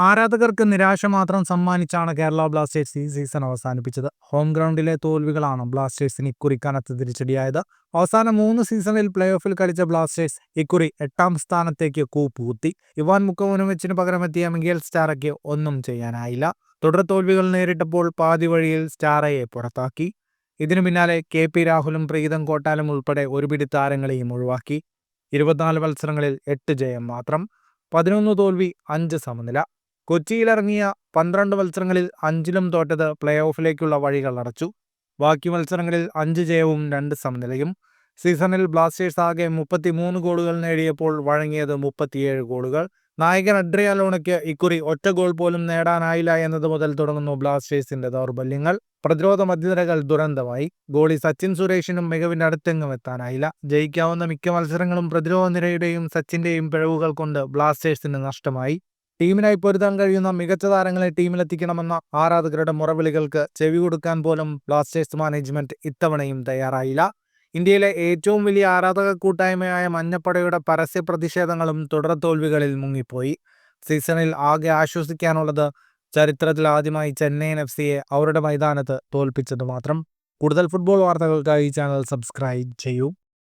ആരാധകർക്ക് നിരാശ മാത്രം സമ്മാനിച്ചാണ് കേരള ബ്ലാസ്റ്റേഴ്സ് ഈ സീസൺ അവസാനിപ്പിച്ചത്. ഹോം ഗ്രൗണ്ടിലെ തോൽവികളാണ് ബ്ലാസ്റ്റേഴ്സിന് ഇക്കുറി കനത്ത തിരിച്ചടിയായത്. അവസാന 3 സീസണിൽ പ്ലേ ഓഫിൽ കളിച്ച ബ്ലാസ്റ്റേഴ്സ് ഇക്കുറി 8ാം സ്ഥാനത്തേക്ക് കൂപ്പുകുത്തി. ഇവാൻ മുക്കോവനോവിച്ചിന് പകരമെത്തിയ മിഗേൽ സ്റ്റാറയ്ക്ക് ഒന്നും ചെയ്യാനായില്ല. തുടർ തോൽവികൾ നേരിട്ടപ്പോൾ പാതി വഴിയിൽ സ്റ്റാറയെ പുറത്താക്കി. ഇതിനു പിന്നാലെ KP രാഹുലും പ്രീതം കോട്ടാലും ഉൾപ്പെടെ ഒരുപിടി താരങ്ങളെയും ഒഴിവാക്കി. 24 മത്സരങ്ങളിൽ 8 ജയം മാത്രം, 11 തോൽവി, 5 സമനില. കൊച്ചിയിലിറങ്ങിയ 12 മത്സരങ്ങളിൽ 5ലും തോറ്റത് പ്ലേ ഓഫിലേക്കുള്ള വഴികൾ അടച്ചു. ബാക്കി മത്സരങ്ങളിൽ 5 ജയവും 2 സമനിലയും. സീസണിൽ ബ്ലാസ്റ്റേഴ്സ് ആകെ 33 ഗോളുകൾ നേടിയപ്പോൾ വഴങ്ങിയത് 37 ഗോളുകൾ. നായകൻ അഡ്രിയാലോണയ്ക്ക് ഇക്കുറി ഒറ്റ ഗോൾ പോലും നേടാനായില്ല എന്നത് മുതൽ തുടങ്ങുന്നു ബ്ലാസ്റ്റേഴ്സിന്റെ ദൗർബല്യങ്ങൾ. പ്രതിരോധ മധ്യനിരകൾ ദുരന്തമായി. ഗോളി സച്ചിൻ സുരേഷിനും മികവിന്റെ അടുത്തെങ്ങും എത്താനായില്ല. ജയിക്കാവുന്ന മിക്ക മത്സരങ്ങളും പ്രതിരോധ നിരയുടെയും സച്ചിന്റെയും പിഴവുകൾ കൊണ്ട് ബ്ലാസ്റ്റേഴ്സിന് നഷ്ടമായി. ടീമിനായി പൊരുതാൻ കഴിയുന്ന മികച്ച താരങ്ങളെ ടീമിലെത്തിക്കണമെന്ന ആരാധകരുടെ മുറവിളികൾക്ക് ചെവി കൊടുക്കാൻ പോലും ബ്ലാസ്റ്റേഴ്സ് മാനേജ്മെന്റ് ഇത്തവണയും തയ്യാറായില്ല. ഇന്ത്യയിലെ ഏറ്റവും വലിയ ആരാധക കൂട്ടായ്മയായ മഞ്ഞപ്പടയുടെ പരസ്യ പ്രതിഷേധങ്ങളും തുടർ തോൽവികളിൽ മുങ്ങിപ്പോയി. സീസണിൽ ആകെ ആശ്വസിക്കാനുള്ളത് ചരിത്രത്തിൽ ആദ്യമായി ചെന്നൈയിൻ FCയെ അവരുടെ മൈതാനത്ത് തോൽപ്പിച്ചത് മാത്രം. കൂടുതൽ ഫുട്ബോൾ വാർത്തകൾക്കായി ചാനൽ സബ്സ്ക്രൈബ് ചെയ്യൂ.